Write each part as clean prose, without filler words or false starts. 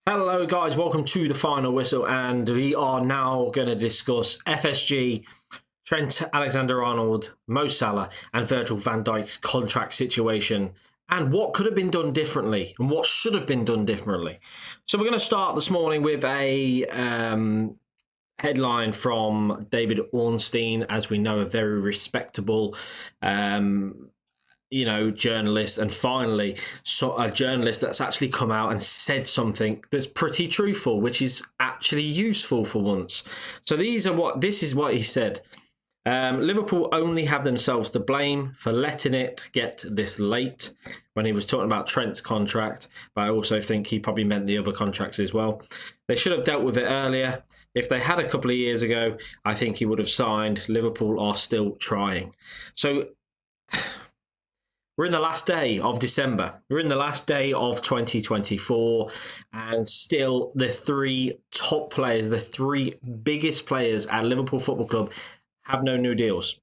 Hello, guys. Welcome to the final whistle, and we are now going to discuss FSG, Trent Alexander-Arnold, Mo Salah, and Virgil van Dijk's contract situation, and what could have been done differently, and what should have been done differently. So we're going to start this morning with a headline from David Ornstein, as we know, a very respectable journalist, and finally a journalist that's actually come out and said something that's pretty truthful, which is actually useful for once. So this is what he said. Liverpool only have themselves to blame for letting it get this late, when he was talking about Trent's contract, but I also think he probably meant the other contracts as well. They should have dealt with it earlier. If they had a couple of years ago, I think he would have signed. Liverpool are still trying. So we're in the last day of December. We're in the last day of 2024, and still the three top players, the three biggest players at Liverpool Football Club, have no new deals.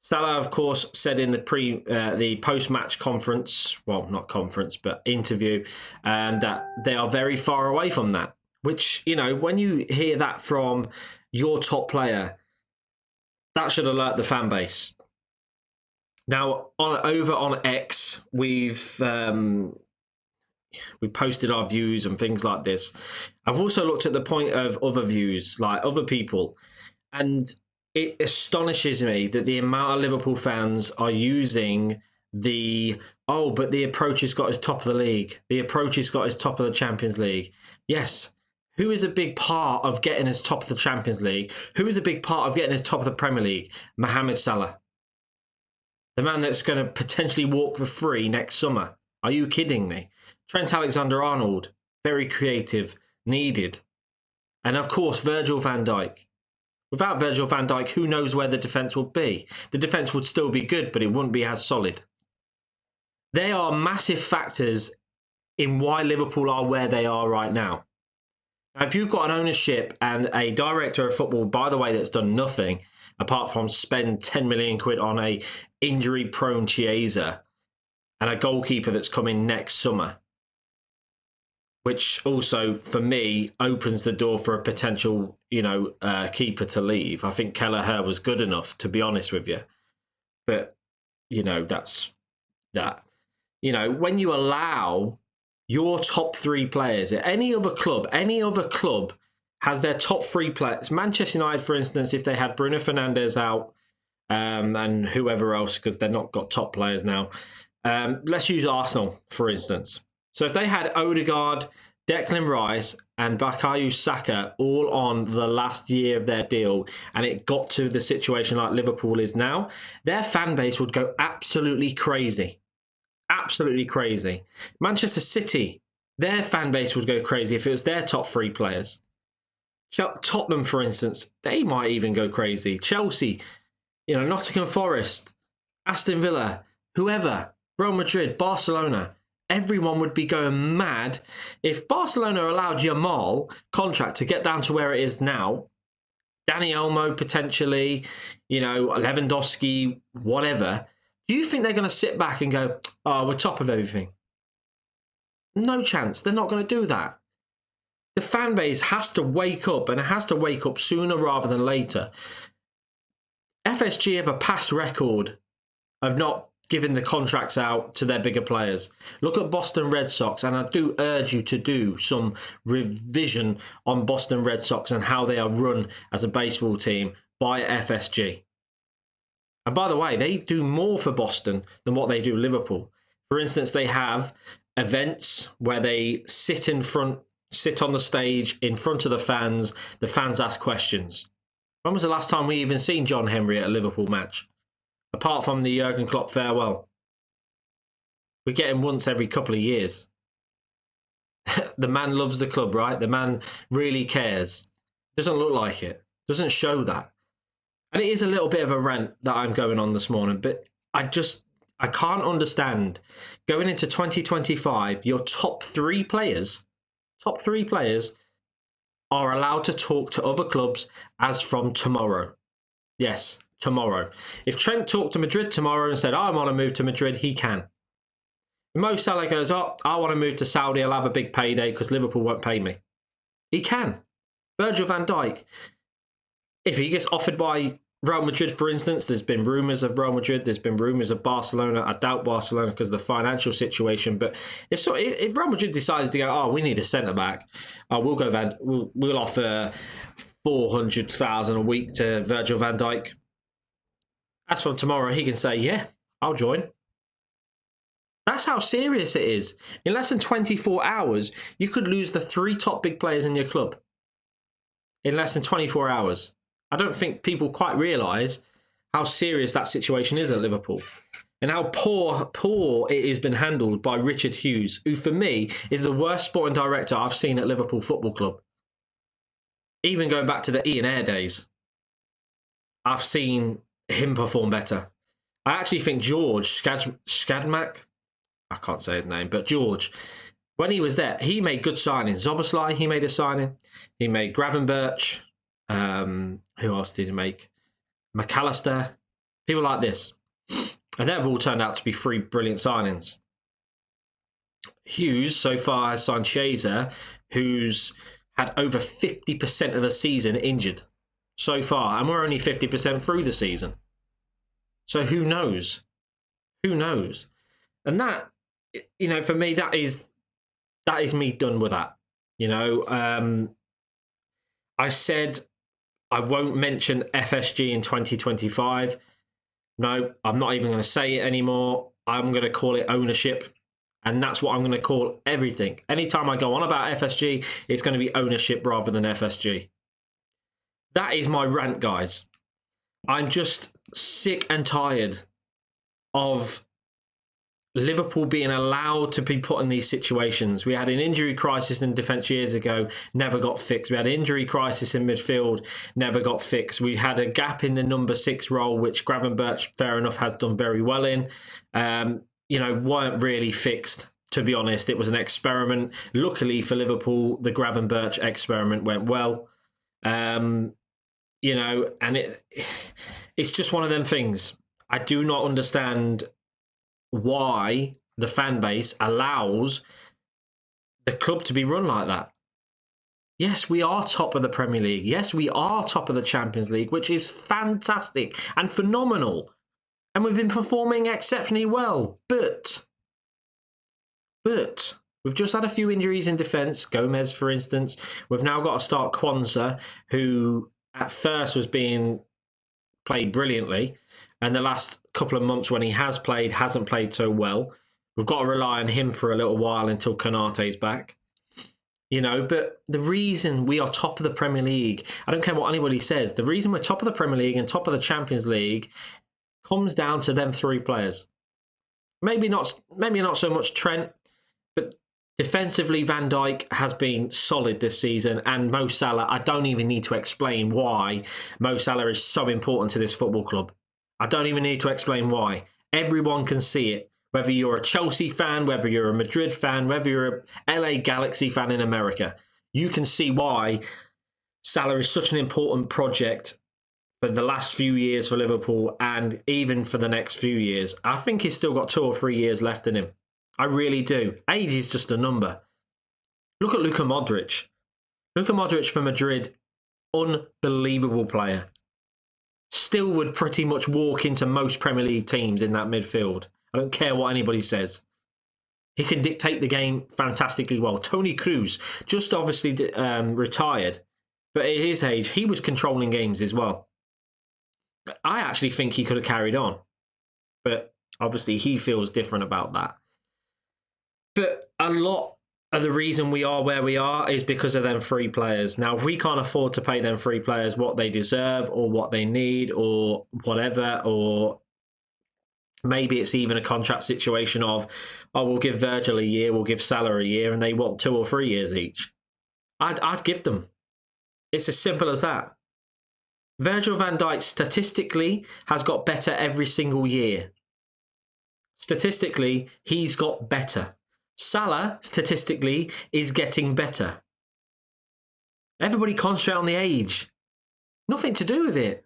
Salah, of course, said in the post-match conference, well, not conference, but interview, that they are very far away from that. Which, when you hear that from your top player, that should alert the fan base. Now, over on X, we posted our views and things like this. I've also looked at the point of other views, like other people, and it astonishes me that the amount of Liverpool fans are using but the approach has got us top of the league. The approach has got us top of the Champions League. Yes. Who is a big part of getting us top of the Champions League? Who is a big part of getting us top of the Premier League? Mohamed Salah. The man that's going to potentially walk for free next summer. Are you kidding me? Trent Alexander-Arnold, very creative, needed. And of course, Virgil van Dijk. Without Virgil van Dijk, who knows where the defence would be? The defence would still be good, but it wouldn't be as solid. They are massive factors in why Liverpool are where they are right now. Now, if you've got an ownership and a director of football, by the way, that's done nothing apart from spend 10 million quid on a injury-prone Chiesa and a goalkeeper that's coming next summer, which also, for me, opens the door for a potential, keeper to leave. I think Kelleher was good enough, to be honest with you. But, that's that. When you allow your top three players at any other club has their top three players. Manchester United, for instance, if they had Bruno Fernandes out and whoever else, because they're not got top players now. Let's use Arsenal, for instance. So if they had Odegaard, Declan Rice and Bukayo Saka all on the last year of their deal, and it got to the situation like Liverpool is now, their fan base would go absolutely crazy. Absolutely crazy. Manchester City, their fan base would go crazy if it was their top three players. Tottenham, for instance, they might even go crazy. Chelsea, Nottingham Forest, Aston Villa, whoever, Real Madrid, Barcelona, everyone would be going mad if Barcelona allowed Yamal contract to get down to where it is now. Dani Olmo potentially, Lewandowski, whatever. Do you think they're going to sit back and go, oh, we're top of everything? No chance. They're not going to do that. The fan base has to wake up, and it has to wake up sooner rather than later. FSG have a past record of not giving the contracts out to their bigger players. Look at Boston Red Sox, and I do urge you to do some revision on Boston Red Sox and how they are run as a baseball team by FSG. And by the way, they do more for Boston than what they do Liverpool. For instance, they have events where they sit on the stage in front of the fans ask questions. When was the last time we even seen John Henry at a Liverpool match? Apart from the Jurgen Klopp farewell. We get him once every couple of years. The man loves the club, right? The man really cares. Doesn't look like it. Doesn't show that. And it is a little bit of a rant that I'm going on this morning, but I can't understand going into 2025, your top three players are allowed to talk to other clubs as from tomorrow. Yes, tomorrow. If Trent talked to Madrid tomorrow and said, I want to move to Madrid, he can. Mo Salah goes, oh, I want to move to Saudi. I'll have a big payday because Liverpool won't pay me. He can. Virgil van Dijk, if he gets offered by Real Madrid, for instance, there's been rumours of Real Madrid, there's been rumours of Barcelona. I doubt Barcelona because of the financial situation. But if Real Madrid decided to go, oh, we need a centre back, we'll offer 400,000 a week to Virgil van Dijk. As from tomorrow, he can say, yeah, I'll join. That's how serious it is. In less than 24 hours, you could lose the 3 top big players in your club. In less than 24 hours. I don't think people quite realise how serious that situation is at Liverpool. And how poor it has been handled by Richard Hughes, who for me is the worst sporting director I've seen at Liverpool Football Club. Even going back to the Ian Ayre days, I've seen him perform better. I actually think George Skadmak, I can't say his name, but George, when he was there, he made good signings. Zoboslai, he made a signing. He made Gravenberch. Who else did he make? McAllister. People like this. And they've all turned out to be 3 brilliant signings. Hughes, so far, has signed Shazer, who's had over 50% of the season injured so far. And we're only 50% through the season. So who knows? Who knows? And that, you know, for me, that is me done with that. You know, I said I won't mention FSG in 2025. No, I'm not even going to say it anymore. I'm going to call it ownership. And that's what I'm going to call everything. Anytime I go on about FSG, it's going to be ownership rather than FSG. That is my rant, guys. I'm just sick and tired of Liverpool being allowed to be put in these situations. We had an injury crisis in defence years ago, never got fixed. We had an injury crisis in midfield, never got fixed. We had a gap in the number 6 role, which Gravenberch, fair enough, has done very well in. You know, weren't really fixed, to be honest. It was an experiment. Luckily for Liverpool, the Gravenberch experiment went well. You know, and it's just one of them things. I do not understand why the fan base allows the club to be run like that. Yes, we are top of the Premier League. Yes, we are top of the Champions League, which is fantastic and phenomenal. And we've been performing exceptionally well. But we've just had a few injuries in defence. Gomez, for instance. We've now got to start Kwanzaa, who at first was being played brilliantly. And the last couple of months when he has played, hasn't played so well. We've got to rely on him for a little while until Konate's back. You know, but the reason we are top of the Premier League, I don't care what anybody says, the reason we're top of the Premier League and top of the Champions League comes down to them 3 players. Maybe not so much Trent, but defensively Van Dijk has been solid this season, and Mo Salah, I don't even need to explain why Mo Salah is so important to this football club. I don't even need to explain why. Everyone can see it. Whether you're a Chelsea fan, whether you're a Madrid fan, whether you're a LA Galaxy fan in America, you can see why Salah is such an important project for the last few years for Liverpool and even for the next few years. I think he's still got 2 or 3 years left in him. I really do. Age is just a number. Look at Luka Modric. Luka Modric for Madrid, unbelievable player. Still would pretty much walk into most Premier League teams in that midfield. I don't care what anybody says. He can dictate the game fantastically well. Toni Kroos, just obviously retired, but at his age, he was controlling games as well. I actually think he could have carried on, but obviously he feels different about that. But a lot of the reason we are where we are is because of them 3 players. Now, if we can't afford to pay them 3 players what they deserve or what they need or whatever, or maybe it's even a contract situation of, oh, we'll give Virgil a year, we'll give Salah a year, and they want 2 or 3 years each. I'd give them. It's as simple as that. Virgil van Dijk statistically has got better every single year. Statistically, he's got better. Salah, statistically, is getting better. Everybody concentrate on the age. Nothing to do with it.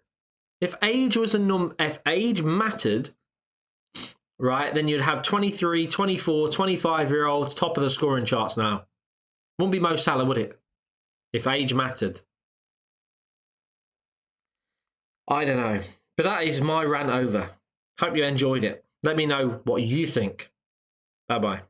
If age was if age mattered, right? Then you'd have 23, 24, 25-year-olds top of the scoring charts now. Wouldn't be Mo Salah, would it? If age mattered. I don't know. But that is my rant over. Hope you enjoyed it. Let me know what you think. Bye-bye.